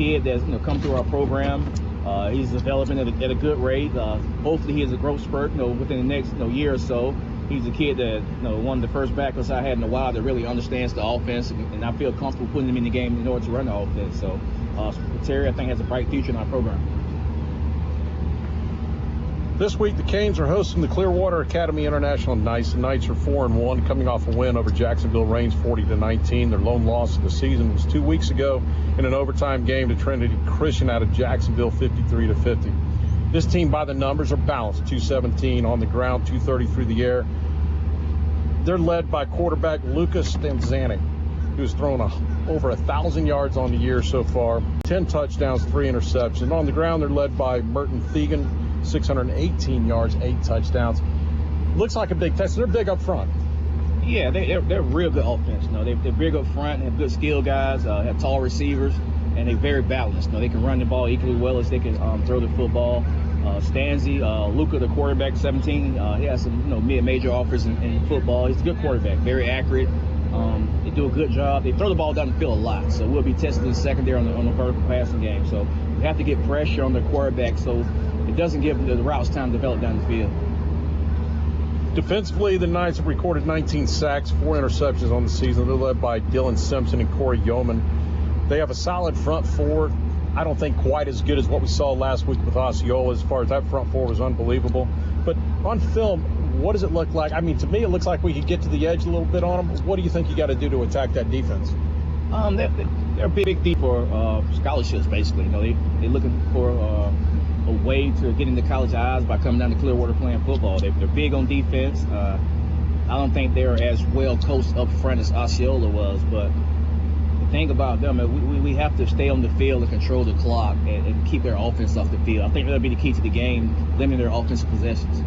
kid that's come through our program. He's developing at a good rate. Hopefully, he has a growth spurt within the next year or so. He's a kid that one of the first backers I had in a while that really understands the offense, and I feel comfortable putting him in the game in order to run the offense. So Terry, I think, has a bright future in our program. This week, the Canes are hosting the Clearwater Academy International Knights. The Knights are 4-1, coming off a win over Jacksonville Reigns 40-19. Their lone loss of the season was 2 weeks ago in an overtime game to Trinity Christian out of Jacksonville, 53-50. This team, by the numbers, are balanced, 217 on the ground, 230 through the air. They're led by quarterback Lucas Stanzanik, who's thrown over 1,000 yards on the year so far, 10 touchdowns, 3 interceptions. On the ground, they're led by Merton Thegan, 618 yards, 8 touchdowns. Looks like a big test. They're big up front. Yeah, they're real good offense. They're big up front, have good skill guys, have tall receivers, and they're very balanced. They can run the ball equally well as they can throw the football. Stanzi, Luca, the quarterback, 17, he has some mid-major offers in football. He's a good quarterback, very accurate. They do a good job. They throw the ball down the field a lot, so we'll be testing the secondary on the vertical passing game. So we have to get pressure on the quarterback so it doesn't give the routes time to develop down the field. Defensively, the Knights have recorded 19 sacks, 4 interceptions on the season. They're led by Dylan Simpson and Corey Yeoman. They have a solid front four. I don't think quite as good as what we saw last week with Osceola. As far as that front four was unbelievable. But on film, what does it look like? I mean, to me, it looks like we could get to the edge a little bit on them. What do you think you got to do to attack that defense? They're big deep for scholarships, basically. They're looking for a way to get into college eyes by coming down to Clearwater playing football. They're big on defense. I don't think they're as well coached up front as Osceola was, but the thing about them, we have to stay on the field and control the clock and keep their offense off the field. I think that'll be the key to the game, limiting their offensive possessions.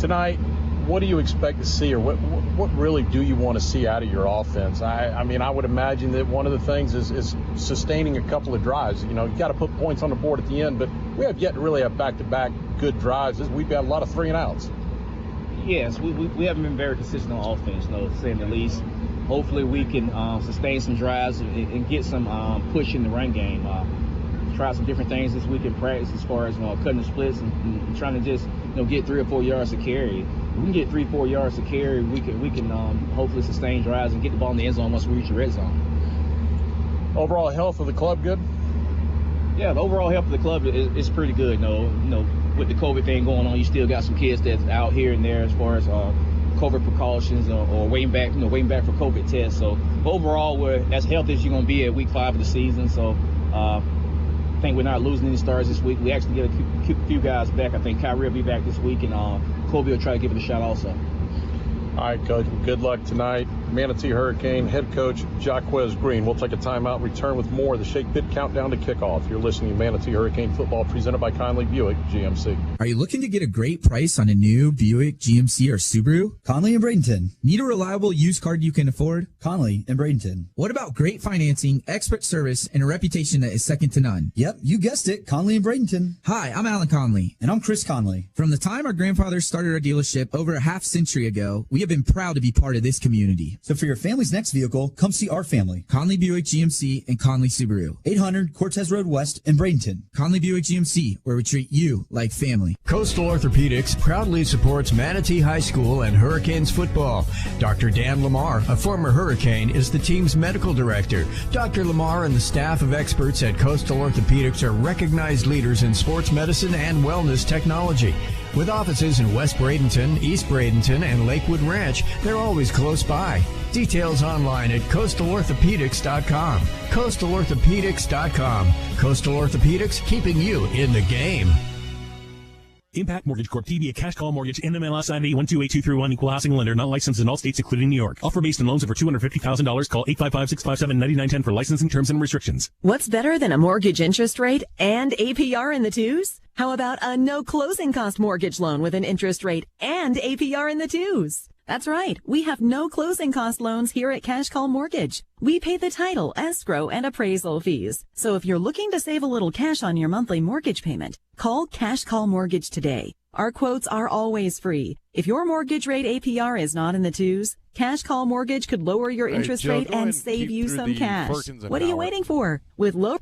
Tonight, what do you expect to see, or what really do you want to see out of your offense? I mean, I would imagine that one of the things is sustaining a couple of drives. You got to put points on the board at the end, but we have yet to really have back-to-back good drives. We've got a lot of 3-and-outs. Yes, we haven't been very consistent on offense, to say the least. Hopefully we can sustain some drives and get some push in the run game. Try some different things this week in practice as far as cutting the splits and trying to just get 3 or 4 yards to carry. If we can get 3-4 yards to carry, we can hopefully sustain drives and get the ball in the end zone once we reach the red zone. Overall health of the club good? Yeah, the overall health of the club is pretty good. With the COVID thing going on, you still got some kids that's out here and there as far as COVID precautions or waiting back for COVID tests. So overall, we're as healthy as you're going to be at week 5 of the season. So I think we're not losing any stars this week. We actually get a few guys back. I think Kyrie will be back this week, and Kobe will try to give it a shot also. All right, Coach. Well, good luck tonight. Manatee Hurricane head coach Jaquez Green. We'll take a timeout, return with more of the Shake Pit Countdown to Kickoff. You're listening to Manatee Hurricane Football presented by Conley Buick GMC. Are you looking to get a great price on a new Buick, GMC, or Subaru? Conley and Bradenton. Need a reliable used car you can afford? Conley and Bradenton. What about great financing, expert service, and a reputation that is second to none? Yep, you guessed it, Conley and Bradenton. Hi, I'm Alan Conley. And I'm Chris Conley. From the time our grandfathers started our dealership over a half-century ago, we have been proud to be part of this community. So for your family's next vehicle, come see our family. Conley Buick GMC and Conley Subaru. 800 Cortez Road West in Bradenton. Conley Buick GMC, where we treat you like family. Coastal Orthopedics proudly supports Manatee High School and Hurricanes football. Dr. Dan Lamar, a former Hurricane, is the team's medical director. Dr. Lamar and the staff of experts at Coastal Orthopedics are recognized leaders in sports medicine and wellness technology. With offices in West Bradenton, East Bradenton, and Lakewood Ranch, they're always close by. Details online at coastalorthopedics.com. coastalorthopedics.com. Coastal Orthopedics, keeping you in the game. Impact Mortgage Corp. DBA Cash Call Mortgage. NMLS ID 128231. Equal housing lender. Not licensed in all states, including New York. Offer based on loans over $250,000. Call 855-657-9910 for licensing terms and restrictions. What's better than a mortgage interest rate and APR in the twos? How about a no closing cost mortgage loan with an interest rate and APR in the twos? That's right. We have no closing cost loans here at Cash Call Mortgage. We pay the title, escrow, and appraisal fees. So if you're looking to save a little cash on your monthly mortgage payment, call Cash Call Mortgage today. Our quotes are always free. If your mortgage rate APR is not in the twos, Cash Call Mortgage could lower your interest Joe, rate go ahead and save you keep through some the cash. Perkins and What are you Howard. waiting for? With low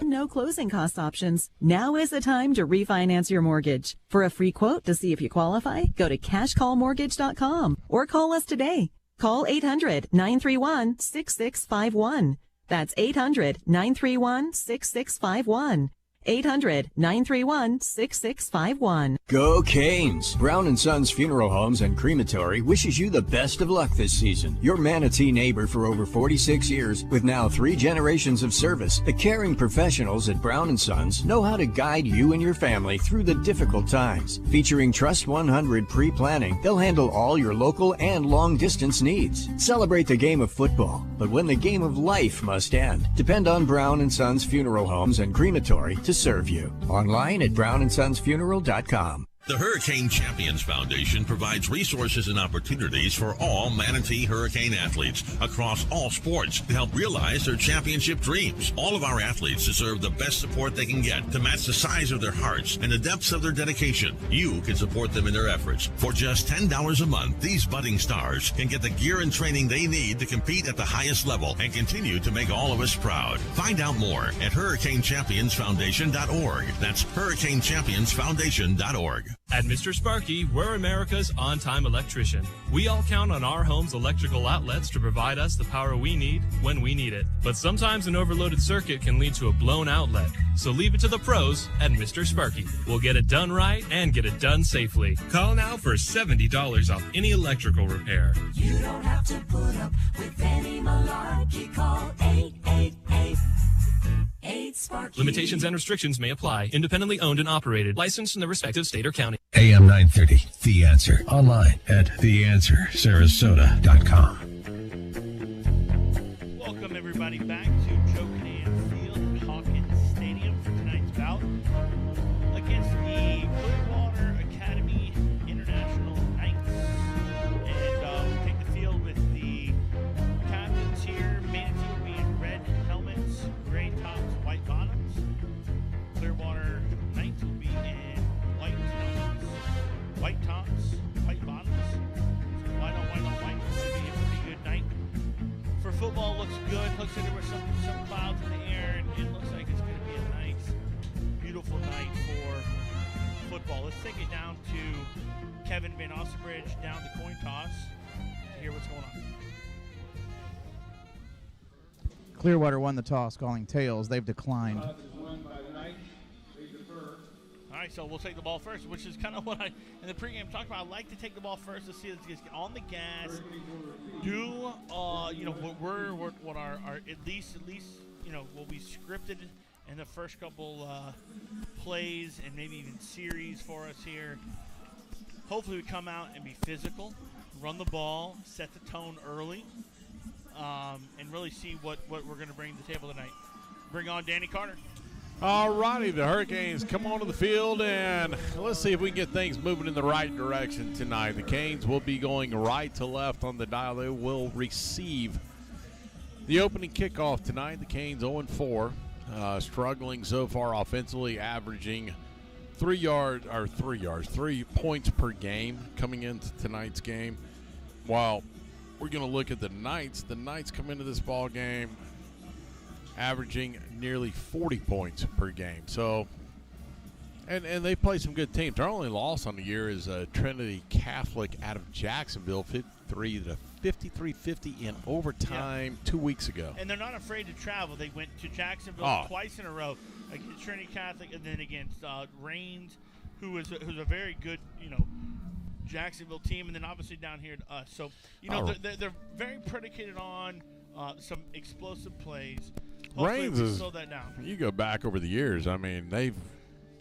no closing cost options, now is the time to refinance your mortgage. For a free quote to see if you qualify, go to cashcallmortgage.com or call us today. Call 800-931-6651. That's 800-931-6651. 800-931-6651. Go Canes! Brown & Sons Funeral Homes and Crematory wishes you the best of luck this season. Your Manatee neighbor for over 46 years, with now 3 generations of service, the caring professionals at Brown & Sons know how to guide you and your family through the difficult times. Featuring Trust 100 pre-planning, they'll handle all your local and long-distance needs. Celebrate the game of football, but when the game of life must end, depend on Brown & Sons Funeral Homes and Crematory to serve you. Online at brownandsonsfuneral.com. The Hurricane Champions Foundation provides resources and opportunities for all Manatee Hurricane athletes across all sports to help realize their championship dreams. All of our athletes deserve the best support they can get to match the size of their hearts and the depths of their dedication. You can support them in their efforts. For just $10 a month, these budding stars can get the gear and training they need to compete at the highest level and continue to make all of us proud. Find out more at hurricanechampionsfoundation.org. That's hurricanechampionsfoundation.org. At Mr. Sparky, we're America's on-time electrician. We all count on our home's electrical outlets to provide us the power we need when we need it. But sometimes an overloaded circuit can lead to a blown outlet. So leave it to the pros at Mr. Sparky. We'll get it done right and get it done safely. Call now for $70 off any electrical repair. You don't have to put up with any malarkey. Call 888. Limitations and restrictions may apply. Independently owned and operated. Licensed in the respective state or county. AM 930, The Answer. Online at theanswersarasota.com. Welcome, everybody, back to Joe Kinnan Field at Hawkins Stadium for tonight's bout against the Clearwater Academy International Knights. And we take the field with the captains here. Manatee will be in red helmets, gray tops, white bottoms. Clearwater Knights will be in white helmets, white tops, white bottoms. White on white on white. It's going to be a pretty good night. For football, looks good. Looks like there were some clouds in the air, and it looks like it's going to be a nice, beautiful night for football. Let's take it down to Kevin Van Ostenbridge down the coin toss to hear what's going on. Clearwater won the toss, calling tails. They've declined. All right, so we'll take the ball first, which is kind of what I, in the pregame, talked about. I like to take the ball first to see us get on the gas, do, what our at least, what we scripted in the first couple plays and maybe even series for us here. Hopefully we come out and be physical, run the ball, set the tone early, and really see what we're going to bring to the table tonight. Bring on Danny Carter. All righty, the Hurricanes come onto the field, and let's see if we can get things moving in the right direction tonight. The Canes will be going right to left on the dial. They will receive the opening kickoff tonight. The Canes 0-4, struggling so far offensively, averaging 3 points per game coming into tonight's game. While we're going to look at the Knights come into this ball game averaging nearly 40 points per game. So, and they play some good teams. Their only loss on the year is Trinity Catholic out of Jacksonville, 53-50 in overtime 2 weeks ago. And they're not afraid to travel. They went to Jacksonville twice in a row against Trinity Catholic, and then against Rains, who's a very good, Jacksonville team, and then obviously down here to us. So, they're very predicated on some explosive plays. Rains is, slow that down. You go back over the years, I mean, they've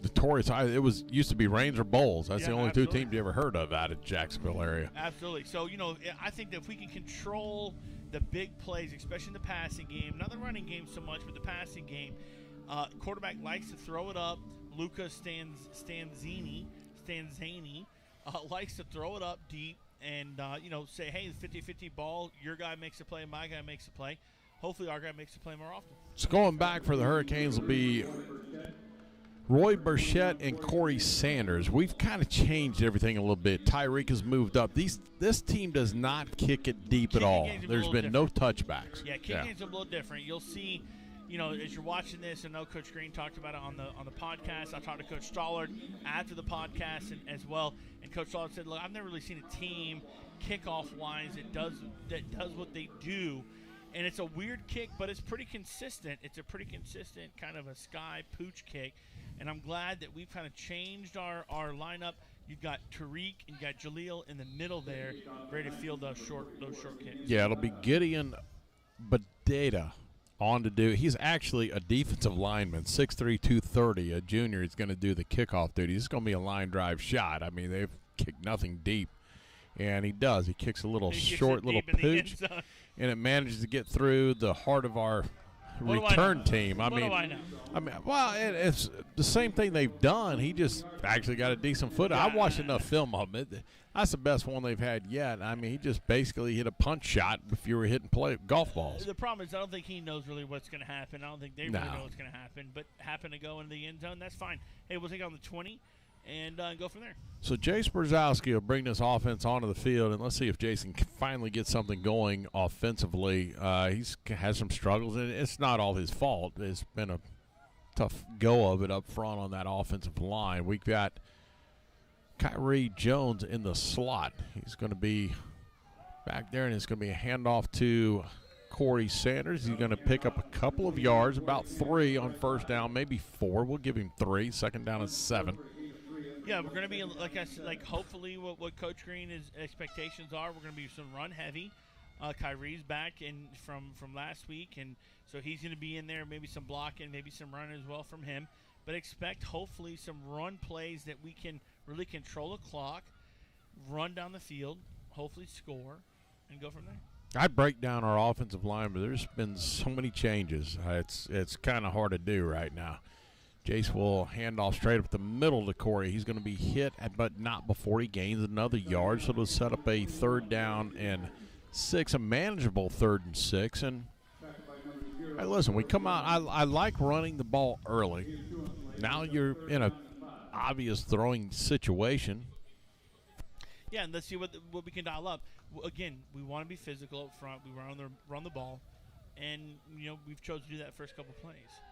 notorious. It used to be Rains or Bulls. That's the only two teams you ever heard of out of Jacksonville area. Absolutely. So, I think that if we can control the big plays, especially in the passing game, not the running game so much, but the passing game, quarterback likes to throw it up. Luca Stanzani likes to throw it up deep and, say, hey, 50-50 ball, your guy makes a play, my guy makes a play. Hopefully our guy makes a play more often. So going back for the Hurricanes will be Roy Burchett and Corey Sanders. We've kind of changed everything a little bit. Tyreek has moved up. This team does not kick it deep at all. There's been no touchbacks. Yeah, kicking game's a little different. You'll see, as you're watching this, I know Coach Green talked about it on the podcast. I talked to Coach Stollard after the podcast as well, and Coach Stollard said, "Look, I've never really seen a team kickoff-wise that does what they do." And it's a weird kick, but it's pretty consistent. It's a pretty consistent kind of a sky pooch kick. And I'm glad that we've kind of changed our lineup. You've got Tariq and you've got Jaleel in the middle there, ready to field those short kicks. Yeah, it'll be Gideon Badeta on to do. He's actually a defensive lineman, 6'3", 230, a junior. He's going to do the kickoff duty. This is going to be a line drive shot. I mean, they've kicked nothing deep. And he does. He kicks a little short little pooch, and it manages to get through the heart of our return team. I mean, well, it's the same thing they've done. He just actually got a decent foot. I watched enough film of it. That's the best one they've had yet. I mean, he just basically hit a punch shot if you were hitting golf balls. The problem is I don't think he knows really what's going to happen. I don't think they really know what's going to happen. But happen to go into the end zone, that's fine. Hey, we'll take it on the 20. And go from there. So Jace Brzezowski will bring this offense onto the field, and let's see if Jason can finally get something going offensively. He's has some struggles, and it's not all his fault. It's been a tough go of it up front on that offensive line. We've got Kyrie Jones in the slot. He's going to be back there, and it's going to be a handoff to Corey Sanders. He's going to pick up a couple of yards, about 3 on first down, maybe 4. We'll give him 3. Second down is 7. Yeah, we're going to be, like I said, hopefully what Coach Green's expectations are, we're going to be some run heavy. Kyrie's back from last week, and so he's going to be in there, maybe some blocking, maybe some run as well from him. But expect hopefully some run plays that we can really control the clock, run down the field, hopefully score, and go from there. I break down our offensive line, but there's been so many changes. It's kind of hard to do right now. Jace will hand off straight up the middle to Corey. He's going to be hit, but not before he gains another yard. So it'll set up a 3rd down and 6, a manageable 3rd and 6. And hey, listen, we come out. I like running the ball early. Now you're in a obvious throwing situation. Yeah, and let's see what we can dial up. Again, we want to be physical up front. We run the ball, and we've chosen to do that first couple plays.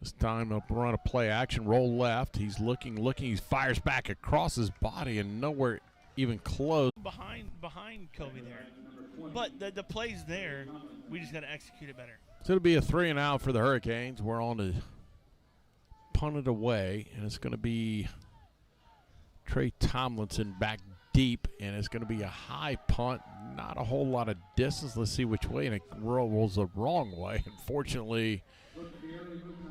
This time they'll run a play action, roll left. He's looking. He fires back across his body and nowhere even close. Behind Kobe there. But the play's there. We just got to execute it better. So it'll be a 3 and out for the Hurricanes. We're on to punt it away, and it's going to be Trey Tomlinson back deep, and it's going to be a high punt. Not a whole lot of distance. Let's see which way, and it rolls the wrong way. Unfortunately,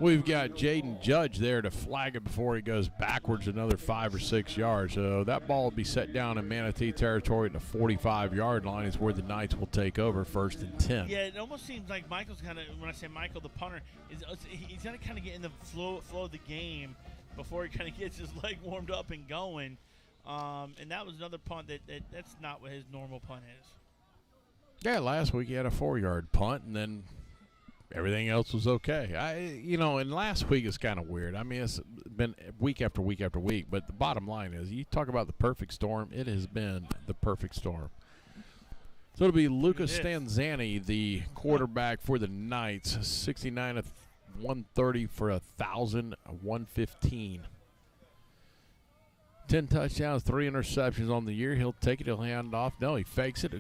we've got Jaden Judge there to flag it before he goes backwards another 5 or 6 yards. So that ball will be set down in Manatee territory at the 45-yard line is where the Knights will take over 1st and 10. Yeah, it almost seems like Michael's kind of, when I say Michael, the punter, he's going to kind of get in the flow of the game before he kind of gets his leg warmed up and going. And that was another punt that's not what his normal punt is. Yeah, last week he had a 4-yard punt, and then everything else was okay. And last week is kind of weird. I mean, it's been week after week after week, but the bottom line is, you talk about the perfect storm, it has been the perfect storm. So it'll be Lucas Stanzani, the quarterback for the Knights, 69 of 130 for 1,115. 10 touchdowns, 3 interceptions on the year. He'll take it. He'll hand off. No, he fakes it.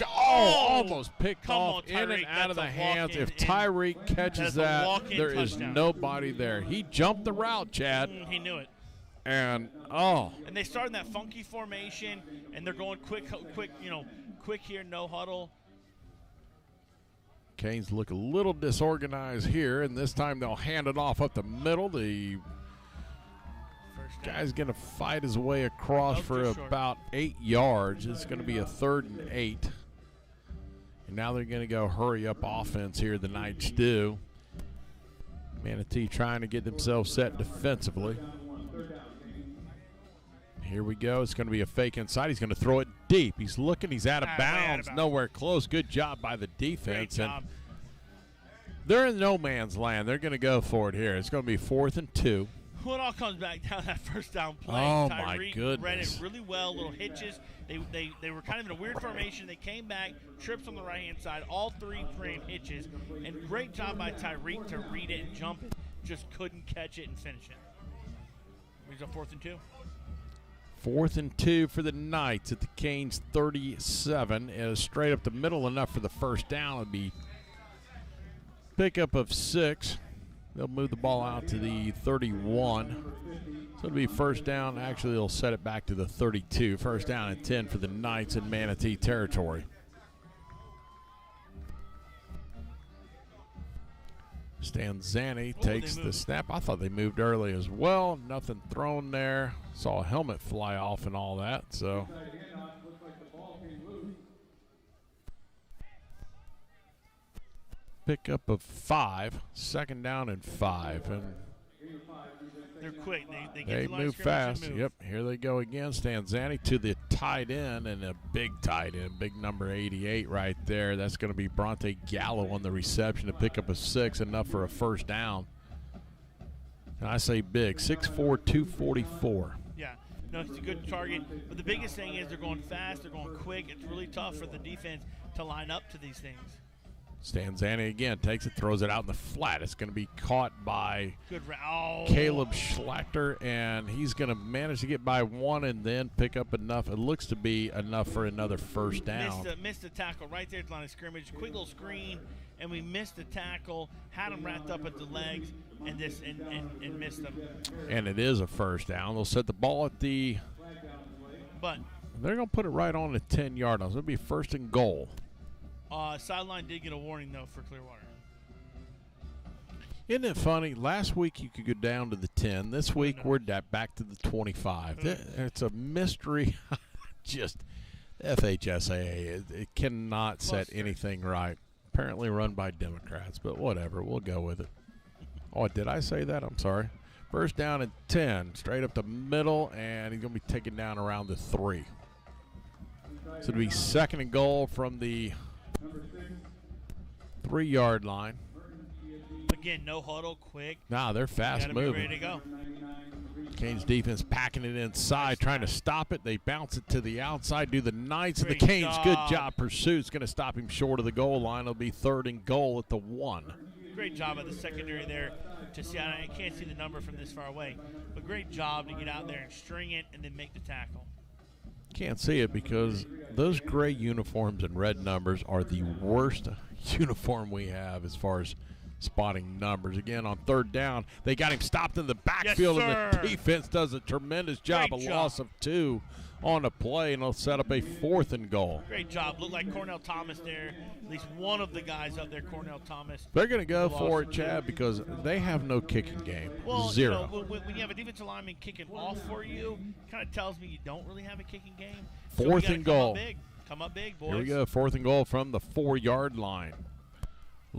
Almost picked off in and out of the hands. If Tyreek catches that, there is nobody there. He jumped the route, Chad. He knew it. And they start in that funky formation, and they're going quick here, no huddle. Canes look a little disorganized here, and this time they'll hand it off up the middle. The guy's going to fight his way across for about 8 yards. It's going to be a 3rd and 8. And now they're going to go hurry up offense here, the Knights do. Manatee trying to get themselves set defensively. Here we go. It's going to be a fake inside. He's going to throw it deep. He's looking. He's out of bounds. Nowhere close. Good job by the defense. Great job. They're in no man's land. They're going to go for it here. It's going to be 4th and 2. Well, it all comes back down to that first down play. Oh, my Tyreek goodness. read it really well, little hitches. They were kind of in a weird formation. They came back, trips on the right-hand side, all 3 ran hitches, and great job by Tyreek to read it and jump it. Just couldn't catch it and finish it. Here's a 4th and 2. 4th and 2 for the Knights at the Canes 37. It is straight up the middle enough for the first down. It'll be pickup of 6. They'll move the ball out to the 31. So it'll be first down. Actually, they'll set it back to the 32. First down and 10 for the Knights in Manatee territory. Stanzani takes the snap. I thought they moved early as well. Nothing thrown there. Saw a helmet fly off and all that. So pickup of 5. Second down and 5. And they're quick. They get they to the line of move scrimmage fast. and move. Yep, here they go again. Stanzani to the tight end, and a big tight end, big number 88 right there. That's going to be Bronte Gallo on the reception to pick up a 6, enough for a first down. And I say big, 6'4", 244. Yeah, no, it's a good target. But the biggest thing is they're going fast, they're going quick. It's really tough for the defense to line up to these things. Stanzani again takes it, throws it out in the flat. It's going to be caught by Good Caleb Schlachter, and he's going to manage to get by 1 and then pick up enough. It looks to be enough for another first down. Missed the tackle right there at the line of scrimmage. Quick little screen, and we missed the tackle. Had him wrapped up at the legs, and missed him. And it is a first down. They'll set the ball at the. But they're going to put it right on the 10-yard line. So it'll be first and goal. Sideline did get a warning, though, for Clearwater. Isn't it funny? Last week you could go down to the 10. This week we're back to the 25. It's a mystery. Just FHSAA. It cannot set anything right. Apparently run by Democrats, but whatever. We'll go with it. Oh, did I say that? I'm sorry. First down and 10. Straight up the middle, and he's going to be taken down around the 3. So it'll be second and goal from the 3-yard line. Again, no huddle, quick. Nah, they're fast moving. Be ready to go. Canes defense packing it inside, trying to stop it. They bounce it to the outside, do the Knights, and the Great Canes, job. good job. Pursuit's going to stop him short of the goal line. It'll be third and goal at the 1. Great job of the secondary there to see. I can't see the number from this far away, but great job to get out there and string it and then make the tackle. Can't see it because those gray uniforms and red numbers are the worst uniform we have as far as spotting numbers. Again, on third down, they got him stopped in the backfield, and the defense does a tremendous job. Great A job. loss of 2 on the play, and they'll set up a 4th and goal. Great job. Looked like Cornell Thomas there. At least one of the guys up there, Cornell Thomas. They're going to go for it, Chad, because they have no kicking game. Well, 0. You know, when you have a defensive lineman kicking off for you, kind of tells me you don't really have a kicking game. Fourth and goal. Come up big, boys. Here we go, 4th and goal from the 4-yard line.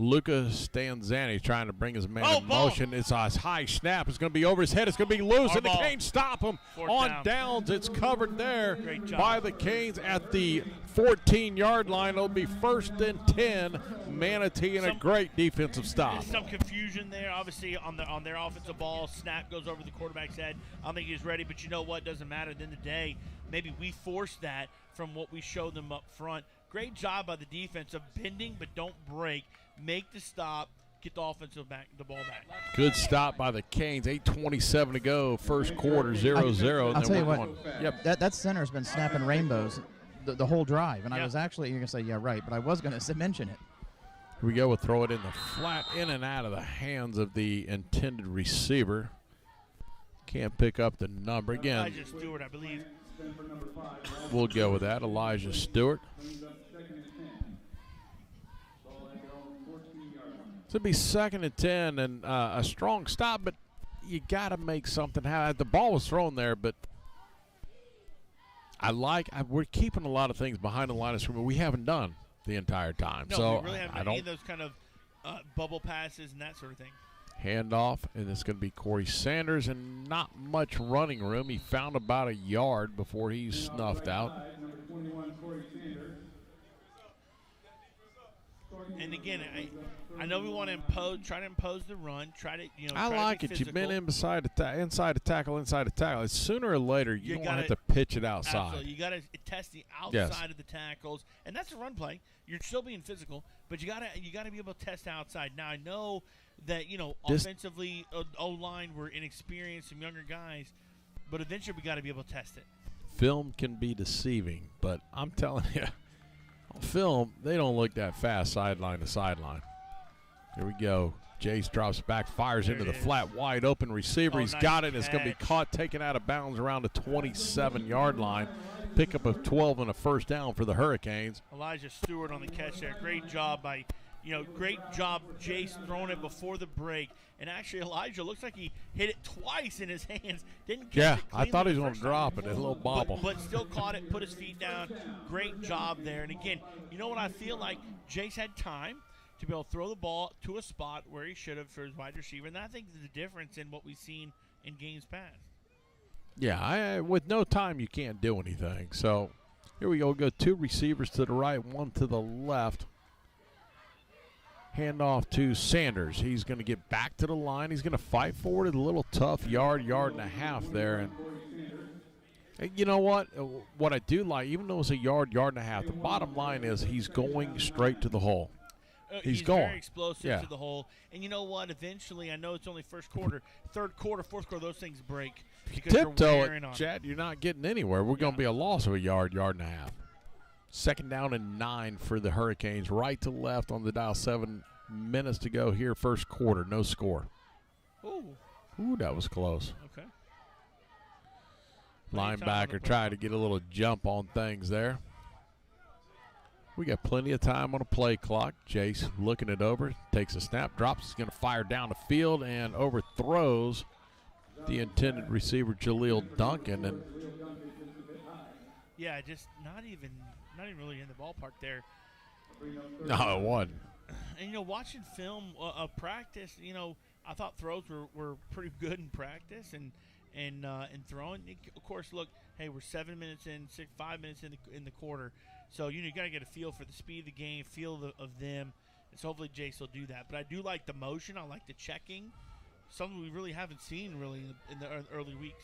Luca Stanzani trying to bring his man in motion. It's a high snap. It's going to be over his head. It's going to be loose, and the Canes stop him on downs. It's covered there by the Canes at the 14-yard line. It'll be first and 10. Manatee and a great defensive stop. Some confusion there, obviously, on their offensive ball. Snap goes over the quarterback's head. I don't think he's ready, but you know what? Doesn't matter. At the end of the day, maybe we forced that from what we showed them up front. Great job by the defense of bending, but don't break. Make the stop, get the the ball back. Good stop by the Canes. 8:27 to go. First quarter, 0-0. I'll tell you what. Yep. That center's been snapping rainbows the whole drive, and I was actually you're gonna say yeah right, but I was gonna mention it. Here we go. We'll throw it in the flat, in and out of the hands of the intended receiver. Can't pick up the number again. Elijah Stewart, I believe. We'll go with that. Elijah Stewart. So it'll be second and 10, and a strong stop, but you got to make something happen. The ball was thrown there, but we're keeping a lot of things behind the line of scrimmage we haven't done the entire time. No, so we really haven't done any of those kind of bubble passes and that sort of thing. Handoff, and it's going to be Corey Sanders, and not much running room. He found about a yard before he's snuffed out. And again, I know we want to try to impose the run, try to, I like it. You've been inside the tackle. It's sooner or later you don't have to pitch it outside. Absolutely. You got to test the outside of the tackles, and that's a run play. You're still being physical, but you got to be able to test outside. Now I know that offensively, O-line, we're inexperienced, some younger guys, but eventually we got to be able to test it. Film can be deceiving, but I'm telling you, on film they don't look that fast sideline to sideline. Here we go. Jace drops back, fires into the flat, wide open receiver. He's got it. It's going to be caught, taken out of bounds around the 27-yard line. Pickup of 12 and a first down for the Hurricanes. Elijah Stewart on the catch there. Great job by, great job Jace throwing it before the break. And actually Elijah looks like he hit it twice in his hands. Didn't catch it I thought he was going to drop it. A little bobble. But still caught it, put his feet down. Great job there. And again, you know what I feel like? Jace had time to be able to throw the ball to a spot where he should have for his wide receiver. And I think is the difference in what we've seen in games past. Yeah, with no time you can't do anything. So here we go. We'll go 2 receivers to the right, 1 to the left. Hand off to Sanders. He's going to get back to the line. He's going to fight for it. A little tough yard and a half there. And you know what? What I do like, even though it's a yard and a half, the bottom line is he's going straight to the hole. He's going. Very explosive to the hole. And you know what? Eventually, I know it's only first quarter, third quarter, fourth quarter, those things break. Tiptoe it, Chad. You're not getting anywhere. We're going to be a loss of a yard and a half. Second down and 9 for the Hurricanes. Right to left on the dial. 7 minutes to go here, first quarter. No score. Ooh, that was close. Okay. Linebacker tried to get a little jump on things there. We got plenty of time on a play clock. Jace looking it over, takes a snap, drops, he's going to fire down the field and overthrows the intended receiver, Jaleel Duncan. And yeah, just not even really in the ballpark there. No, it wasn't. And watching film of practice, I thought throws were pretty good in practice and throwing. Of course, look, hey, we're 7 minutes in, 5 minutes in the quarter. So, you got to get a feel for the speed of the game, feel of them. And so hopefully Jace will do that. But I do like the motion. I like the checking. Something we really haven't seen really in the early weeks.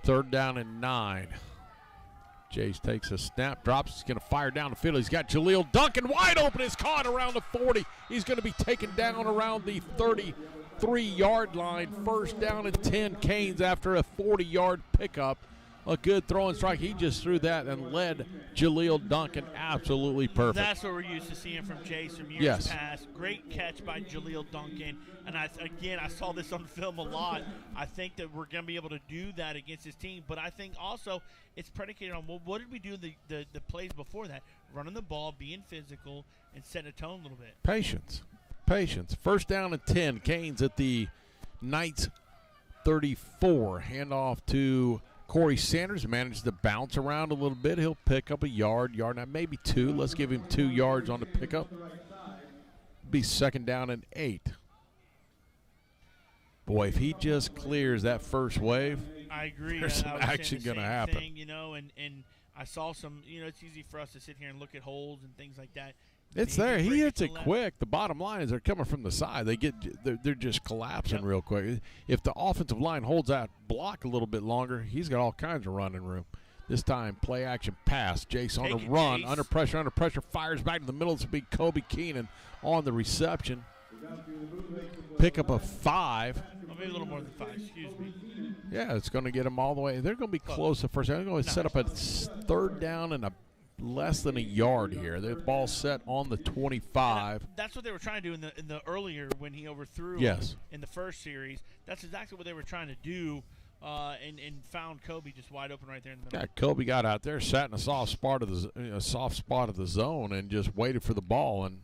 Third down and 9. Jace takes a snap, drops. He's going to fire down the field. He's got Jaleel Duncan wide open. It's caught around the 40. He's going to be taken down around the 33-yard line. First down and 10 Canes after a 40-yard pickup. A good throwing strike. He just threw that and led Jaleel Duncan absolutely perfect. That's what we're used to seeing from Jace from years past. Great catch by Jaleel Duncan. And I saw this on film a lot. I think that we're going to be able to do that against this team. But I think also it's predicated on, what did we do the plays before that? Running the ball, being physical, and setting a tone a little bit. Patience. First down and 10. Canes at the Knights 34. Handoff to Corey Sanders. Managed to bounce around a little bit. He'll pick up a yard, now maybe 2. Let's give him 2 yards on the pickup. Be second down and 8. Boy, if he just clears that first wave, I agree. There's some action going to happen. And I saw some, it's easy for us to sit here and look at holes and things like that. It's there. He hits it quick. The bottom line is they're coming from the side. They're just collapsing real quick. If the offensive line holds that block a little bit longer, he's got all kinds of running room. This time, play action pass. Jace on the run. Under pressure, fires back to the middle. It's going to be Kobe Keenan on the reception. Pickup of 5. Maybe a little more than 5, excuse me. Yeah, it's going to get them all the way. They're going to be close to first. They're going to set up a third down and less than a yard here. The ball set on the 25. That's what they were trying to do in the earlier when he overthrew in the first series. That's exactly what they were trying to do, and found Kobe just wide open right there in the middle. Yeah, Kobe got out there, sat in a soft spot of the zone, and just waited for the ball, and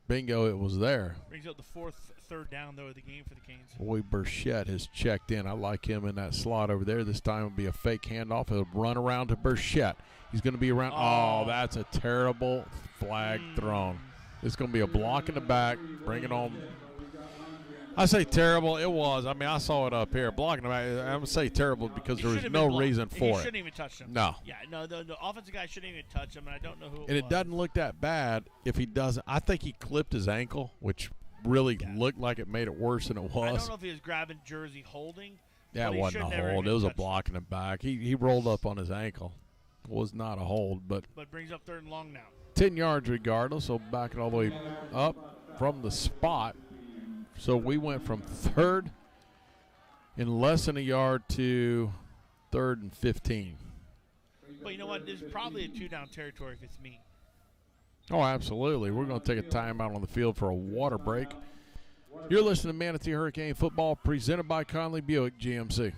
bingo, it was there. Brings up the third down though of the game for the Canes. Boy, Burchett has checked in. I like him in that slot over there. This time it'll be a fake handoff. He'll run around to Burchett. He's going to be around. Oh, that's a terrible flag thrown. It's going to be a block in the back. Bring it on. I say terrible. It was. I mean, I saw it up here. Blocking him. I would say terrible because there was no reason for it. He shouldn't even touch him. No. Yeah, no, the offensive guy shouldn't even touch him, and I don't know who it was. And it doesn't look that bad if he doesn't. I think he clipped his ankle, which really looked like it made it worse than it was. I don't know if he was grabbing jersey holding. Yeah, it wasn't a hold. It was a block in the back. He rolled up on his ankle. It was not a hold, but brings up 3rd and long now. 10 yards regardless, so back it all the way up from the spot. So we went from 3rd in less than a yard to 3rd and 15. But you know what? This is probably a 2-down territory if it's me. Oh, absolutely. We're going to take a timeout on the field for a water break. You're listening to Manatee Hurricane Football presented by Conley Buick GMC.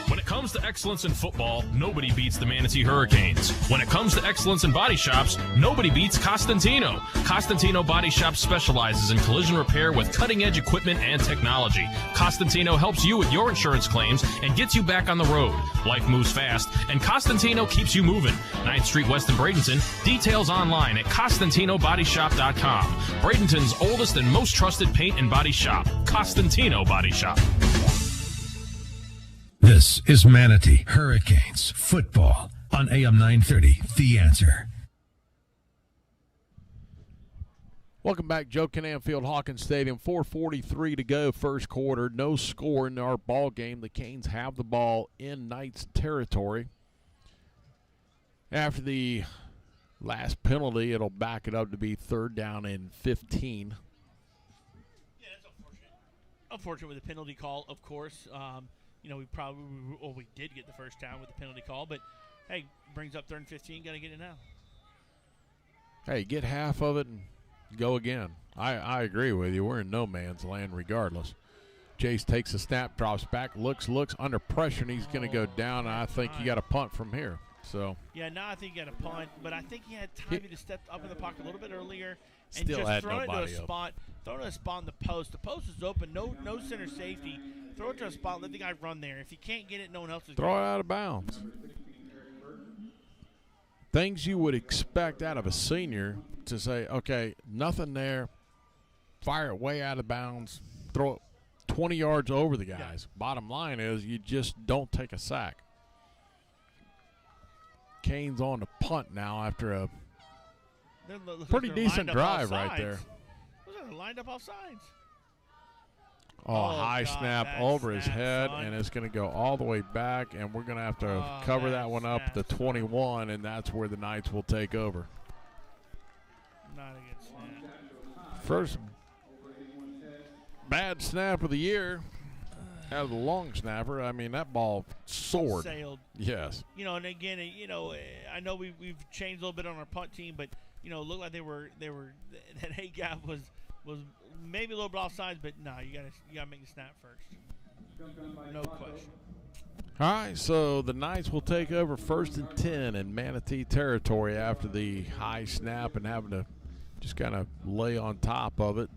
When it comes to excellence in football, nobody beats the Manatee Hurricanes. When it comes to excellence in body shops, nobody beats Costantino. Costantino Body Shop specializes in collision repair with cutting-edge equipment and technology. Costantino helps you with your insurance claims and gets you back on the road. Life moves fast, and Costantino keeps you moving. 9th Street West in Bradenton. Details online at CostantinoBodyShop.com. Bradenton's oldest and most trusted paint and body shop. Costantino Body Shop. This is Manatee Hurricanes football on AM 930, The Answer. Welcome back, Joe Canam Field, Hawkins Stadium. 4:43 to go, first quarter. No score in our ball game. The Canes have the ball in Knights territory. After the last penalty, it'll back it up to be 3rd down and 15. Yeah, that's unfortunate. Unfortunate with the penalty call, of course. You know, we did get the first down with the penalty call, but hey, brings up 3rd and 15. Got to get it now. Hey, get half of it and go again. I agree with you. We're in no man's land regardless. Jace takes a snap, drops back, looks under pressure, and he's going to go down. And I think you got a punt from here. So yeah, now I think you got a punt, but I think he had time to step up in the pocket a little bit earlier and still just had throw it to a nobody spot. Throw it to a spot in the post. The post is open. No center safety. Throw it to a spot. Let the guy run there. If he can't get it, no one else is. Throw it out of bounds. Things you would expect out of a senior to say, okay, nothing there. Fire it way out of bounds. Throw it 20 yards over the guys. Yeah. Bottom line is you just don't take a sack. Canes on the punt now after a pretty decent drive right there. They're lined up off sides. High snap over his head, and it's going to go all the way back, and we're going to have to cover that one up at the 21, and that's where the Knights will take over. Not a good snap. First bad snap of the year. Out of the long snapper, I mean, that ball soared. Sailed. Yes. You know, and again, you know, I know we've changed a little bit on our punt team, but you know, it looked like they were that A gap was maybe a little bit offsides, but no, you gotta make the snap first. No question. All right, so the Knights will take over 1st and 10 in Manatee territory after the high snap and having to just kind of lay on top of it.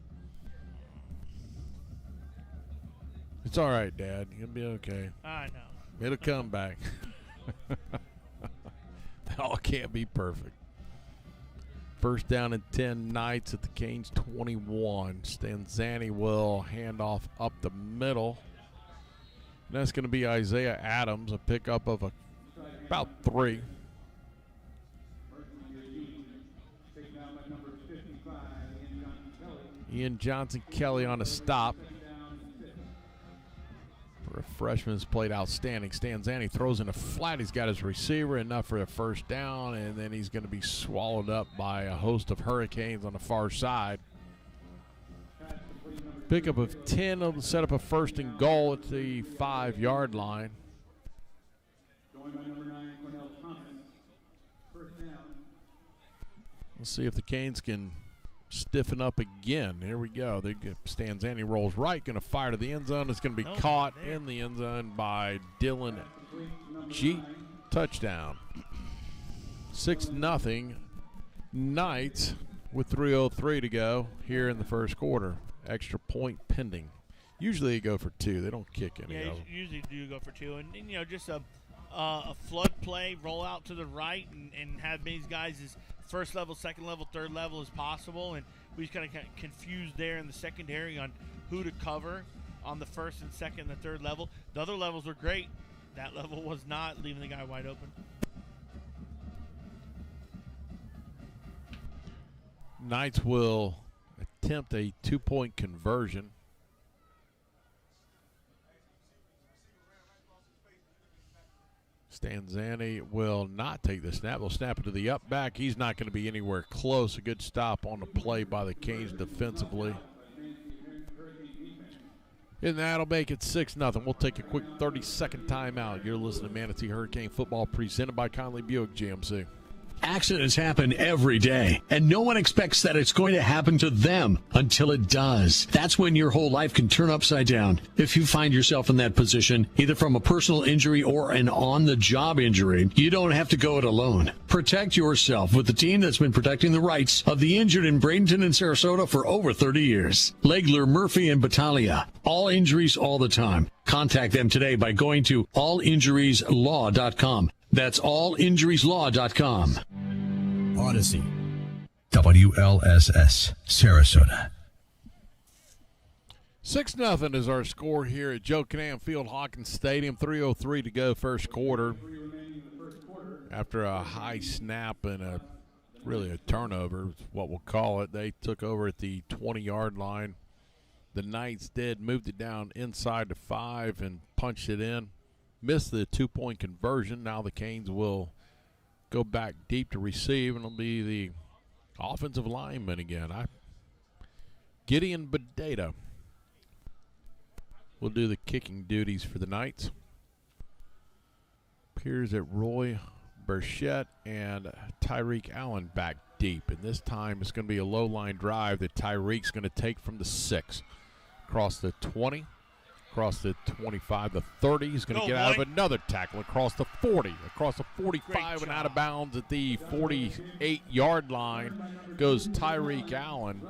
It's all right, Dad. You'll be okay. I know. It'll come back. That all can't be perfect. 1st down and 10, Knights at the Canes 21. Stanzani will hand off up the middle. And that's going to be Isaiah Adams, a pickup of about 3. Ian Johnson Kelly on a stop. For a freshman has played outstanding. Stanzani throws in a flat. He's got his receiver, enough for a 1st down, and then he's going to be swallowed up by a host of Hurricanes on the far side. Pickup of 10 will set up a 1st and goal at the 5-yard line. Let's see if the Canes can stiffen up again. Here we go. Stanzani rolls right, going to fire to the end zone. It's going to be caught in the end zone by Dylan G. Touchdown. 6-0 Knights with 3:03 to go here in the first quarter. Extra point pending. Usually they go for 2. They don't kick any of them. Usually do go for 2. And you know, just a flood play, roll out to the right, and have these guys as first level, second level, third level as possible. And We just kind of confused there in the secondary on who to cover on the first and second and the third level. The other levels were great. That level was not, leaving the guy wide open. Knights will attempt a 2-point conversion. Stanzani will not take the snap. They'll snap it to the up back. He's not going to be anywhere close. A good stop on the play by the Canes defensively. And that'll make it 6-0. We'll take a quick 30-second timeout. You're listening to Manatee Hurricane Football presented by Conley Buick GMC. Accidents happen every day, and no one expects that it's going to happen to them until it does. That's when your whole life can turn upside down. If you find yourself in that position, either from a personal injury or an on-the-job injury, you don't have to go it alone. Protect yourself with the team that's been protecting the rights of the injured in Bradenton and Sarasota for over 30 years. Legler, Murphy, and Battaglia. All injuries all the time. Contact them today by going to allinjurieslaw.com. That's allinjurieslaw.com. Odyssey. WLSS, Sarasota. 6-0 is our score here at Joe Canam Field, Hawkins Stadium. 3:03 to go first quarter. After a high snap and really a turnover, is what we'll call it, they took over at the 20-yard line. The Knights moved it down inside the 5 and punched it in. Missed the 2-point conversion. Now the Canes will go back deep to receive, and it'll be the offensive lineman again. Gideon Bedata will do the kicking duties for the Knights. Appears that Roy Burchett and Tyreek Allen back deep, and this time it's going to be a low-line drive that Tyreek's going to take from the 6. Across the 20. Across the 25, the 30. He's going to get out of another tackle across the 40, across the 45, and out of bounds at the 48-yard line goes Tyreek Allen.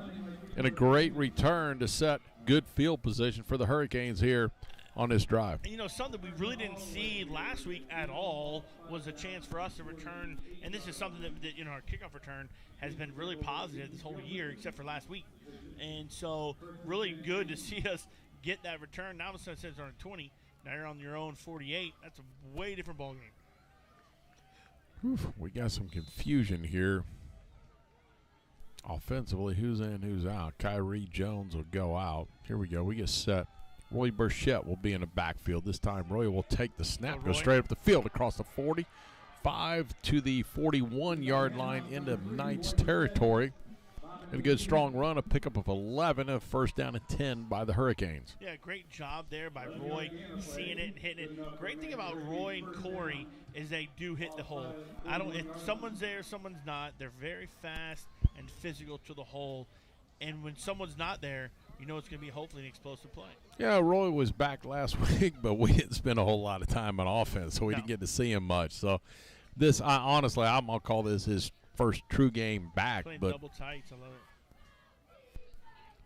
And a great return to set good field position for the Hurricanes here on this drive. And, you know, something we really didn't see last week at all was a chance for us to return, and this is something that our kickoff return has been really positive this whole year except for last week. And so really good to see us get that return. Now all of a sudden it says on 20. Now you're on your own 48. That's a way different ball game. Oof, we got some confusion here. Offensively, who's in, who's out. Kyrie Jones will go out. Here we go. We get set. Roy Burchett will be in the backfield. This time Roy will take the snap, go straight up the field across the 45 to the 41-yard line into Knights territory. And a good strong run, a pickup of 11, a first down and 10 by the Hurricanes. Yeah, great job there by Roy, seeing it and hitting it. Great thing about Roy and Corey is they do hit the hole. If someone's there, someone's not. They're very fast and physical to the hole. And when someone's not there, you know it's going to be hopefully an explosive play. Yeah, Roy was back last week, but we didn't spend a whole lot of time on offense, so we didn't get to see him much. So this, honestly, I'm going to call this his first true game back. Playing but double tights, I love it.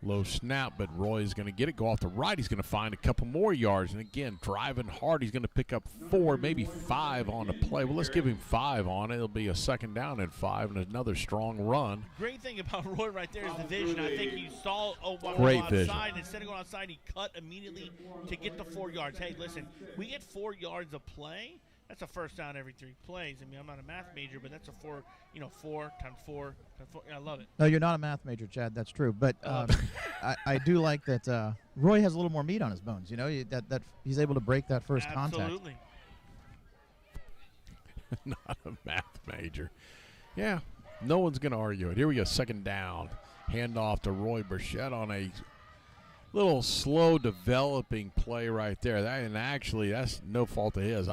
Low snap, but Roy's going to get it, go off the right. He's going to find a couple more yards. And, again, driving hard. He's going to pick up 4, maybe 5 on the play. Well, let's give him 5 on it. It'll be a second down and 5 and another strong run. Great thing about Roy right there is the vision. I think he saw Great outside. vision. Instead of going outside, he cut immediately to get the 4 yards. Hey, listen, we get 4 yards of play. That's a first down every 3 plays. I mean, I'm not a math major, but that's a 4 times 4 times 4. I love it. No, you're not a math major, Chad. That's true. But I do like that Roy has a little more meat on his bones. You know, that he's able to break that first contact. Absolutely. Not a math major. Yeah, no one's going to argue it. Here we go, second down. Handoff to Roy Burchett on a little slow developing play right there. That's no fault of his.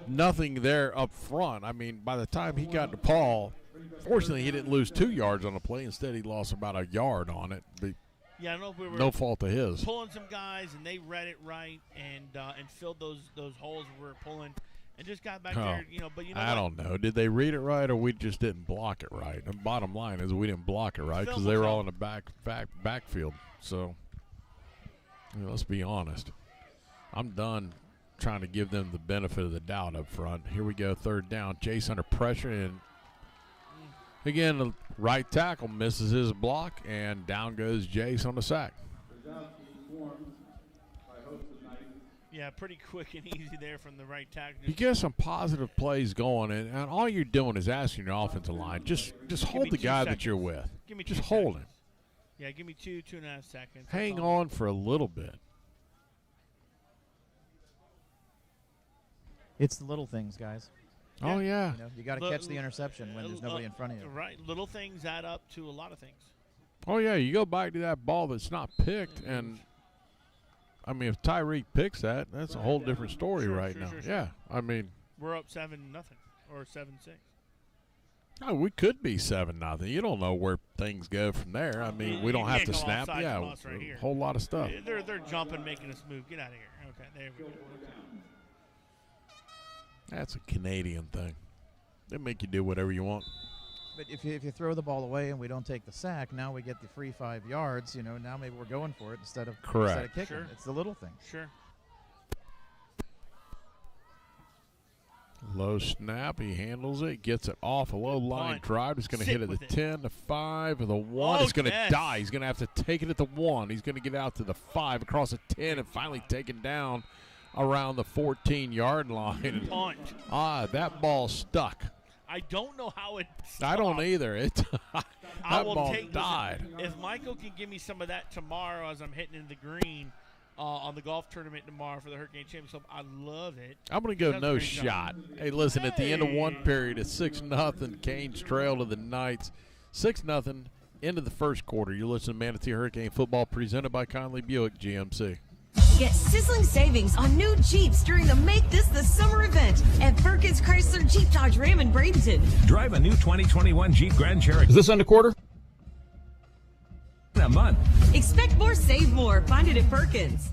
Nothing there up front. I mean, by the time he got the ball, fortunately he didn't lose 2 yards on the play. Instead, he lost about a yard on it. But yeah, I don't know if we were no fault of his. Pulling some guys, and they read it right and filled those holes we were pulling, and just got back there. But I don't know. Did they read it right, or we just didn't block it right? The bottom line is we didn't block it right because they were all in the backfield. So let's be honest. I'm done trying to give them the benefit of the doubt up front. Here we go, third down. Chase under pressure, and again, Right tackle misses his block, and down goes Jace on the sack. Yeah, pretty quick and easy there from the right tackle. You get some positive plays going, and all you're doing is asking your offensive line, just hold the guy that you're with. Give me just 2 hold seconds. him. Yeah, give me 2.5 seconds. Hang on for a little bit. It's the little things, guys. Oh, yeah. You got to catch the interception when there's nobody in front of you. Right. Little things add up to a lot of things. Oh, yeah, you go back to that ball that's not picked, and, I mean, if Tyreek picks that, that's a whole different story right now. Sure. Yeah, I mean. We're up 7-0 or 7-6. Oh, we could be 7-0. You don't know where things go from there. I mean, we don't have to snap. Yeah, a whole lot of stuff. They're jumping, making us move. Get out of here. Okay, there we go. That's a Canadian thing. They make you do whatever you want. But if you throw the ball away and we don't take the sack, now we get the free 5 yards. Now maybe we're going for it instead of kicking. Sure. It's the little things. Sure. Low snap. He handles it. Gets it off a low line drive. He's going to hit it at the 10, the 5, or the 1. He's going to die. He's going to have to take it at the 1. He's going to get out to the 5, across the 10, and finally taken down around the 14-yard line. Punt. That ball stuck. I don't know how it stopped. I don't either. That ball died. If Michael can give me some of that tomorrow as I'm hitting in the green on the golf tournament tomorrow for the Hurricane Championship, I love it. I'm going to go no shot. Hey, listen, at the end of one period, it's 6-0. Canes trail to the Knights. 6-0 into the first quarter. You listen to Manatee Hurricane Football presented by Conley Buick GMC. Get sizzling savings on new Jeeps during the Make This the Summer event at Perkins Chrysler Jeep Dodge Ram in Bradenton. Drive a new 2021 Jeep Grand Cherokee. Is this under quarter? A month. Expect more, save more. Find it at Perkins.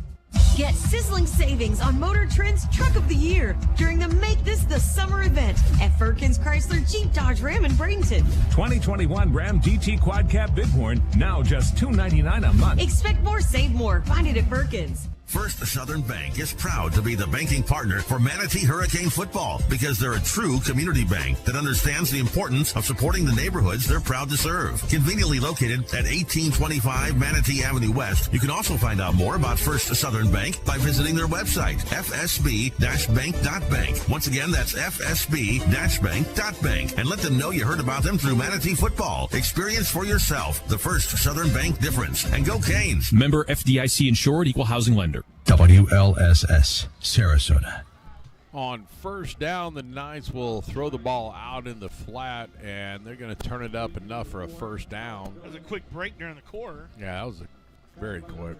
Get sizzling savings on Motor Trend's Truck of the Year during the Make This the Summer event at Perkins Chrysler Jeep Dodge Ram in Bradenton. 2021 Ram GT Quad Cab Bighorn, now just $299 a month. Expect more, save more. Find it at Perkins. First Southern Bank is proud to be the banking partner for Manatee Hurricane Football because they're a true community bank that understands the importance of supporting the neighborhoods they're proud to serve. Conveniently located at 1825 Manatee Avenue West, you can also find out more about First Southern Bank by visiting their website, fsb-bank.bank. Once again, that's fsb-bank.bank. And let them know you heard about them through Manatee Football. Experience for yourself the First Southern Bank difference. And go Canes. Member FDIC insured, equal housing lender. WLSS, Sarasota. On first down, the Knights will throw the ball out in the flat, and they're going to turn it up enough for a first down. That was a quick break during the quarter. Yeah, that was very quick.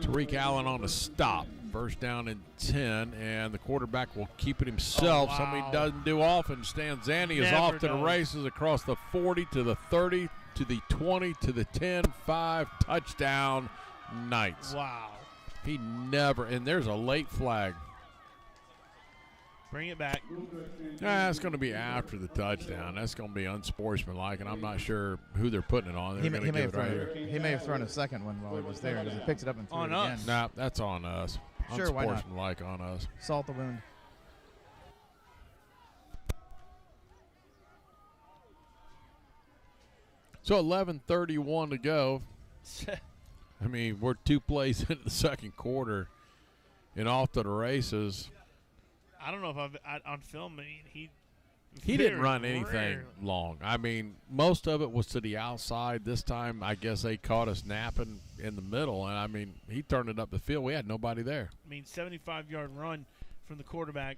Tariq Allen on a stop. First down and 10, and the quarterback will keep it himself. Oh, wow. Something he doesn't do often. Stanzani is off to the races across the 40 to the 30 to the 20 to the 10, 5, touchdown, Knights. Wow. He never, and there's a late flag. Bring it back. That's going to be after the touchdown. That's going to be unsportsmanlike, and I'm not sure who they're putting it on. He may have thrown a second one while he was there. He picks it up and threw it again. Nah, that's on us. Sure, why not? Unsportsmanlike on us. Salt the wound. So 11:31 to go. I mean, we're 2 plays into the second quarter and off to the races. I don't know if on film, he didn't run anything long. I mean, most of it was to the outside. This time, I guess they caught us napping in the middle, and I mean, he turned it up the field. We had nobody there. I mean, 75-yard run from the quarterback,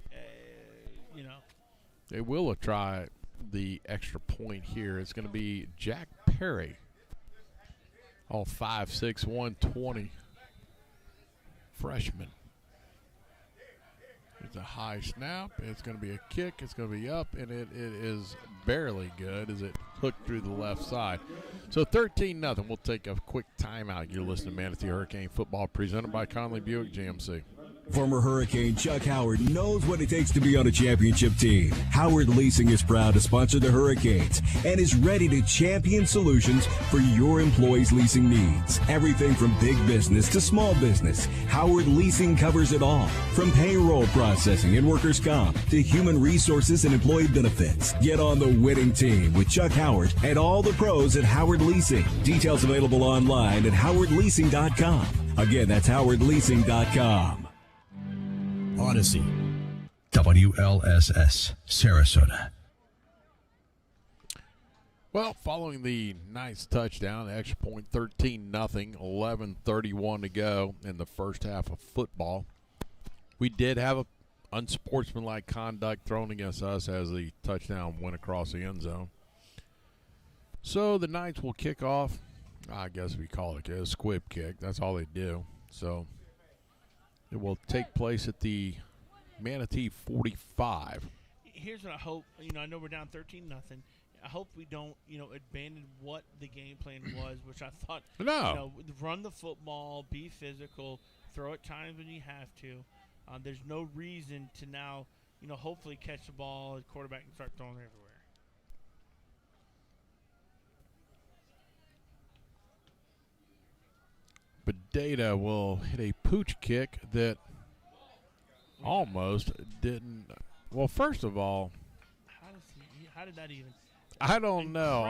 They will try the extra point here. It's going to be Jack Perry. All 5'6", 120. Freshman. It's a high snap. It's going to be a kick. It's going to be up, and it is barely good as it hooked through the left side. So 13-0. We'll take a quick timeout. You're listening to Manatee Hurricane Football presented by Conley Buick GMC. Former Hurricane Chuck Howard knows what it takes to be on a championship team. Howard Leasing is proud to sponsor the Hurricanes and is ready to champion solutions for your employees' leasing needs. Everything from big business to small business, Howard Leasing covers it all. From payroll processing and workers' comp to human resources and employee benefits. Get on the winning team with Chuck Howard and all the pros at Howard Leasing. Details available online at howardleasing.com. Again, that's howardleasing.com. Odyssey. WLSS, Sarasota. Well, following the nice touchdown, the extra point, 13-0, 11:31 to go in the first half of football. We did have a unsportsmanlike conduct thrown against us as the touchdown went across the end zone. So the Knights will kick off. I guess we call it a squib kick. That's all they do. So it will take place at the Manatee 45. Here's what I hope. I know we're down 13-0. I hope we don't, abandon what the game plan was, which I thought, run the football, be physical, throw at times when you have to. There's no reason to now, hopefully catch the ball, the quarterback can start throwing it everywhere. But Data will hit a pooch kick that almost didn't. Well, first of all, how did that even? I don't know.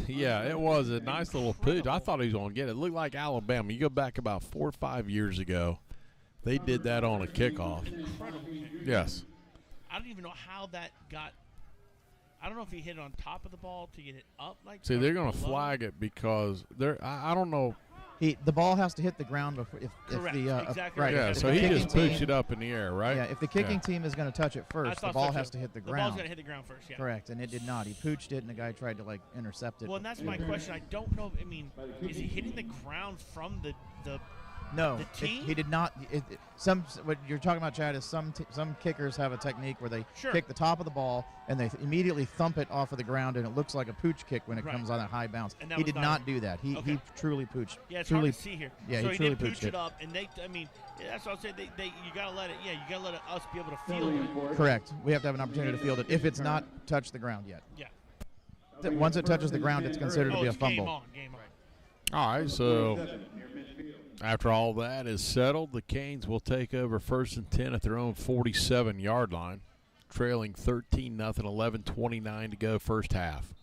Yeah, it was a nice little pooch. I thought he was going to get it. It looked like Alabama. You go back about 4 or 5 years ago, they did that on a kickoff. Incredible kick. Yes. I don't even know how that got. I don't know if he hit it on top of the ball to get it up like. See, they're going to flag it because they're. I don't know. The ball has to hit the ground before Correct. Exactly. right. Yeah, so he just pushed it up in the air, right? Yeah, if the kicking team is going to touch it first, the ball has to hit the ground. The ball's going to hit the ground first, yeah. Correct, and it did not. He pooched it, and the guy tried to intercept it. Well, and that's my question. I don't know. Is he hitting the ground from the No, the team? he did not. What you're talking about, Chad, is some kickers have a technique where they kick the top of the ball and they immediately thump it off of the ground, and it looks like a pooch kick when it comes on a high bounce. He did not do that. He truly pooched. Yeah, it's truly, hard to see here. Yeah, so he truly did pooch pooched it up, and that's what I said. You got to let it. Yeah, you got to let us be able to field it. Correct. We have to have an opportunity to field it if it's not touched the ground yet. Yeah. Once it touches the ground, it's considered to be a fumble. Game on. All right, so after all that is settled, the Canes will take over 1st and 10 at their own 47-yard line, trailing 13-0, 11:29 to go first half.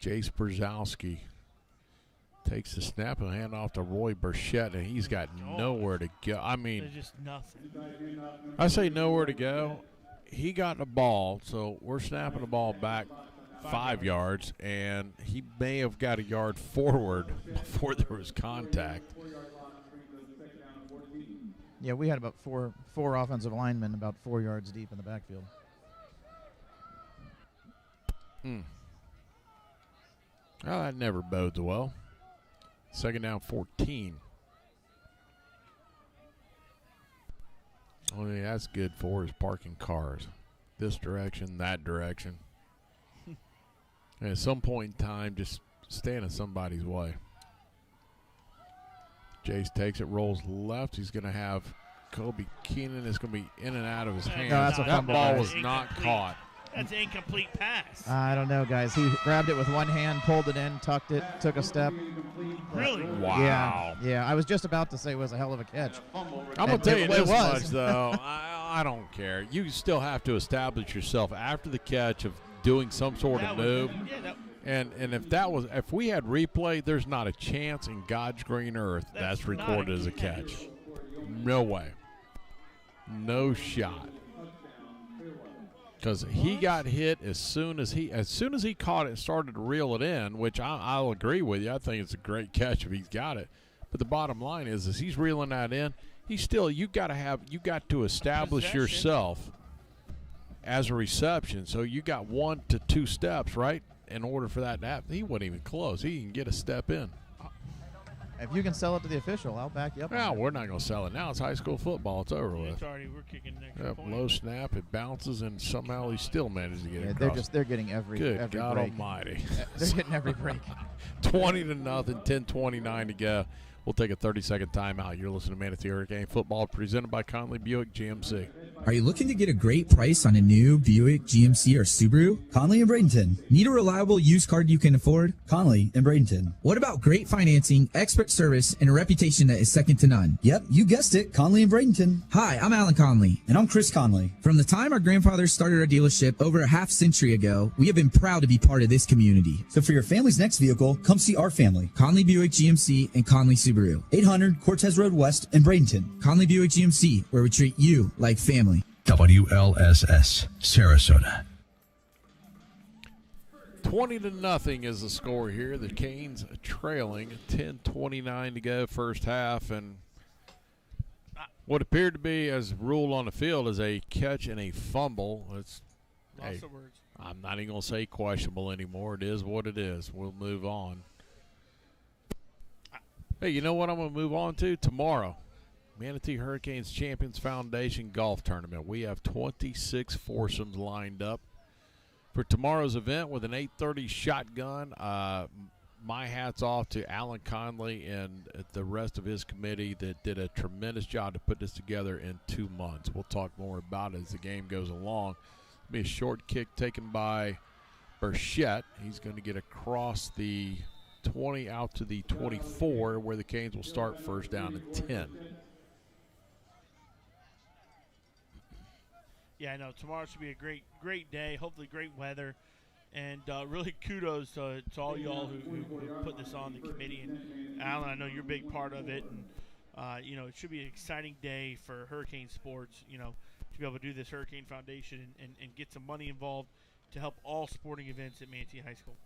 Jace Brzezowski takes the snap and hand off to Roy Burchett, and he's got nowhere to go. There's just nothing. I say nowhere to go. He got the ball, so we're snapping the ball back 5 yards, and he may have got a yard forward before there was contact. Yeah, we had about four offensive linemen about 4 yards deep in the backfield. Well, that never bodes well. 2nd down, 14. Only that's good for is parking cars. This direction, that direction. And at some point in time, just stand in somebody's way. Jace takes it, rolls left. He's going to have Kobe Keenan is going to be in and out of his hands. No, that's a that fumble, ball guys. was not caught. That's an incomplete pass. I don't know, guys. He grabbed it with one hand, pulled it in, tucked it, took a step. Really? Wow. Yeah. I was just about to say it was a hell of a catch. I'm going to tell you this much, though. I don't care. You still have to establish yourself after the catch of doing some sort of move. And if we had replay, there's not a chance in God's green earth that's recorded as a catch. No way. No shot. Because he got hit as soon as he caught it and started to reel it in, which I'll agree with you. I think it's a great catch if he's got it. But the bottom line is he's reeling that in. You got to establish yourself as a reception. So you got 1 to 2 steps, right? In order for that to happen. He wasn't even close. He can get a step in. If you can sell it to the official, I'll back you up. No, we're not going to sell it now. It's high school football. It's over with. We're kicking the next point. Low snap, it bounces, and somehow he still managed to get it across. They're getting every Good God break. Almighty. They're getting every break. 20-0, 10:29 to go. We'll take a 30-second timeout. You're listening to Manatee Hurricane Football presented by Conley Buick GMC. Are you looking to get a great price on a new Buick, GMC, or Subaru? Conley and Bradenton. Need a reliable used car you can afford? Conley and Bradenton. What about great financing, expert service, and a reputation that is second to none? Yep, you guessed it, Conley and Bradenton. Hi, I'm Alan Conley. And I'm Chris Conley. From the time our grandfathers started our dealership over a half century ago, we have been proud to be part of this community. So for your family's next vehicle, come see our family. Conley Buick GMC and Conley Subaru. 800 Cortez Road West in Bradenton. Conley Buick GMC, where we treat you like family. WLSS, Sarasota. 20-0 is the score here. The Canes trailing, 10:29 to go first half, and what appeared to be, as ruled on the field, is a catch and a fumble. It's Lots of words. I'm not even going to say questionable anymore. It is what it is. We'll move on. Hey, you know what I'm going to move on to? Tomorrow, Manatee Hurricanes Champions Foundation Golf Tournament. We have 26 foursomes lined up for tomorrow's event with an 8:30 shotgun. My hat's off to Alan Conley and the rest of his committee that did a tremendous job to put this together in 2 months. We'll talk more about it as the game goes along. It'll be a short kick taken by Burchett. He's going to get across the 20 out to the 24, where the Canes will start first down and 10. Yeah, I know. Tomorrow should be a great day. Hopefully, great weather, and really kudos to all y'all who put this on the committee. And Alan, I know you're a big part of it, and it should be an exciting day for Hurricane sports. To be able to do this Hurricane Foundation and get some money involved to help all sporting events at Manatee High School.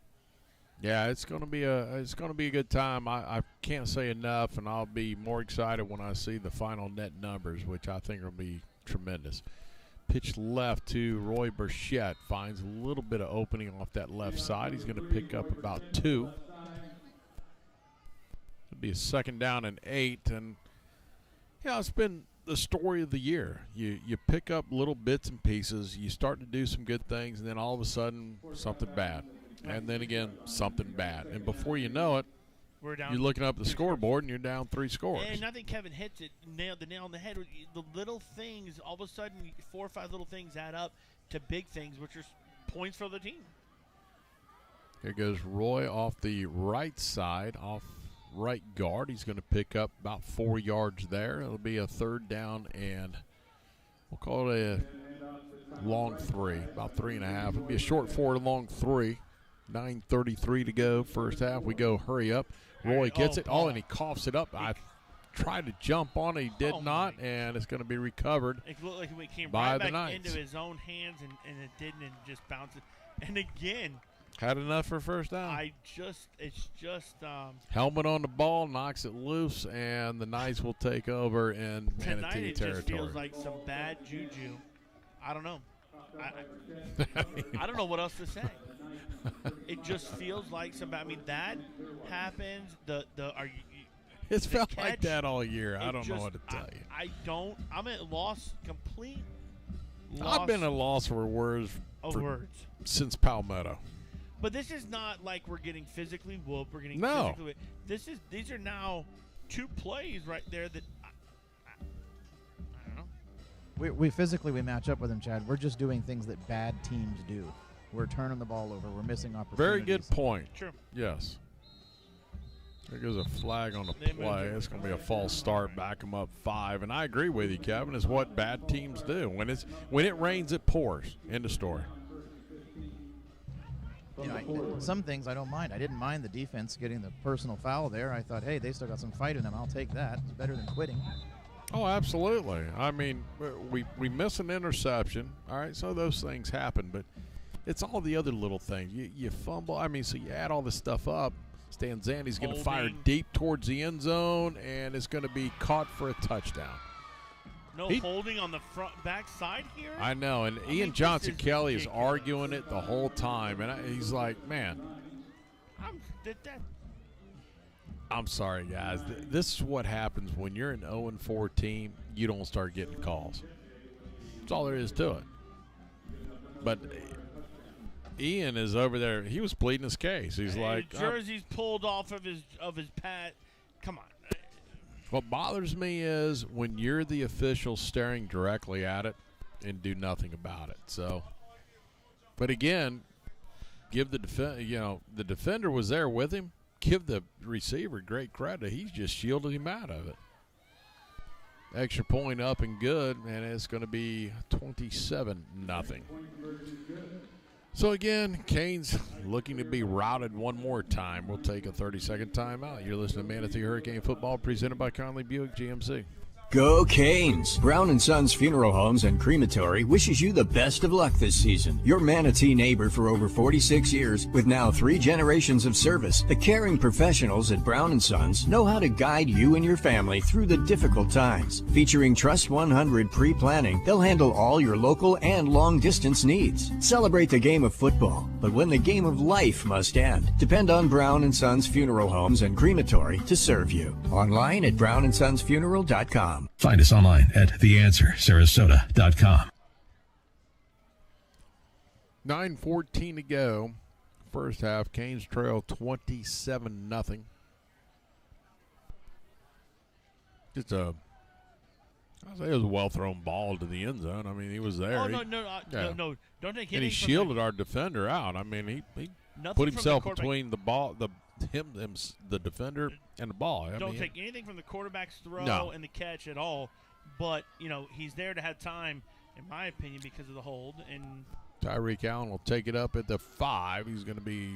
Yeah, it's going to be a good time. I can't say enough, and I'll be more excited when I see the final net numbers, which I think will be tremendous. Pitch left to Roy Burchett. Finds a little bit of opening off that left side. He's going to pick up about 2. It'll be a second down and 8, and it's been the story of the year. You pick up little bits and pieces. You start to do some good things, and then all of a sudden something bad. And then again, something bad. And before you know it, we're down. You're looking up the scoreboard, and you're down 3 scores. And I think Kevin hits it, nailed the nail on the head. The little things, all of a sudden, 4 or 5 little things add up to big things, which are points for the team. Here goes Roy off the right side, off right guard. He's going to pick up about 4 yards there. It'll be a third down, and we'll call it a long 3, about 3.5. It'll be a short 4 to long 3. 9:33 to go first half. We go hurry up. Roy gets it. And he coughs it up. I tried to jump on it. He did not, and it's going to be recovered. It looked like it came by right the back Knights. into his own hands, and it didn't, and just bounced it. And again, had enough for first down. It's just helmet on the ball, knocks it loose, and the Knights will take over in Manatee tonight it territory. just feels like some bad juju. I don't know. I don't know what else to say. It just feels like some. I mean, that happens. It's felt catch, like that all year. I don't know what to tell you. I'm at loss, complete I've loss. been at a loss for words since Palmetto. But this is not like we're getting physically whooped. We're getting No. physically. These are now 2 plays right there that I don't know. We physically match up with them, Chad. We're just doing things that bad teams do. We're turning the ball over. We're missing opportunities. Very good point. True. Yes. There goes a flag on the play. It's going to be a false start. Back them up 5. And I agree with you, Kevin. Is what bad teams do. When it rains, it pours. End of story. Some things I don't mind. I didn't mind the defense getting the personal foul there. I thought, hey, they still got some fight in them. I'll take that. It's better than quitting. Oh, absolutely. I mean, we miss an interception. All right, so those things happen. But it's all the other little things. You fumble. I mean, so you add all this stuff up. Stanzani's going to fire deep towards the end zone, and it's going to be caught for a touchdown. No holding on the back side here? I know, and Ian Johnson Kelly is arguing it the whole time, and he's like, man. I'm sorry, guys. This is what happens when you're an 0-4 team. You don't start getting calls. That's all there is to it. But Ian is over there. He was pleading his case. He's like, jerseys pulled off of his pad. Come on. What bothers me is when you're the official staring directly at it and do nothing about it. So, but again, give the the defender was there with him. Give the receiver great credit. He's just shielded him out of it. Extra point up and good, and it's going to be 27-0. So again, Canes looking to be routed one more time. We'll take a 30-second timeout. You're listening to Manatee Hurricane Football, presented by Conley Buick GMC. Go Canes! Brown & Sons Funeral Homes and Crematory wishes you the best of luck this season. Your Manatee neighbor for over 46 years, with now 3 generations of service, the caring professionals at Brown & Sons know how to guide you and your family through the difficult times. Featuring Trust 100 pre-planning, they'll handle all your local and long-distance needs. Celebrate the game of football, but when the game of life must end, depend on Brown & Sons Funeral Homes and Crematory to serve you. Online at brownandsonsfuneral.com. Find us online at theanswersarasota.com. 9:14 to go. First half, Canes trail 27-0. Just I'll say it was a well-thrown ball to the end zone. I mean, he was there. Oh, no, don't take anything. And he shielded our defender out. I mean, he put himself between the ball, the defender, and the ball. Don't take anything from the quarterback's throw and the catch at all. But, he's there to have time, in my opinion, because of the hold. And Tyreek Allen will take it up at the 5. He's going to be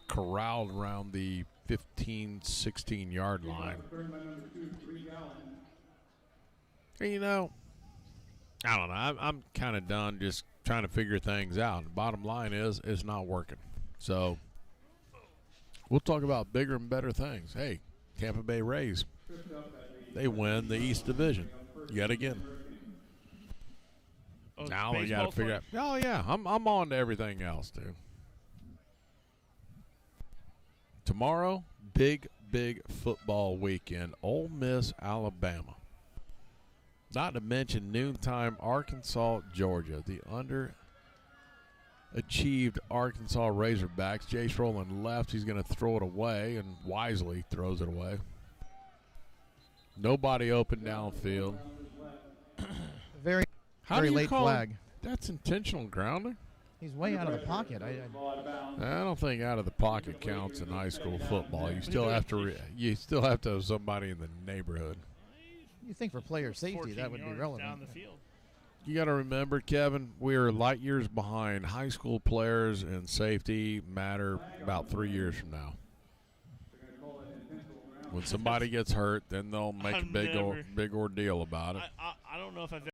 corralled around the 15, 16-yard line. And, I don't know. I'm kind of done just trying to figure things out. The bottom line is it's not working. So we'll talk about bigger and better things. Hey, Tampa Bay Rays, they win the East Division yet again. Now we got to figure out. Oh yeah, I'm on to everything else, dude. Tomorrow, big football weekend. Ole Miss, Alabama. Not to mention noontime, Arkansas, Georgia. The underachieved Arkansas Razorbacks. Jace Rowland left. He's going to throw it away, and wisely throws it away. Nobody open downfield. Very late flag. That's intentional grounding? He's way out of the pocket. I don't think out of the pocket counts in high school football. You still have to have somebody in the neighborhood. You think for player safety that would be relevant. Down the field. You got to remember, Kevin, we are light years behind. High school players and safety matter about 3 years from now. When somebody gets hurt, then they'll make a big ordeal about it. I don't know if I've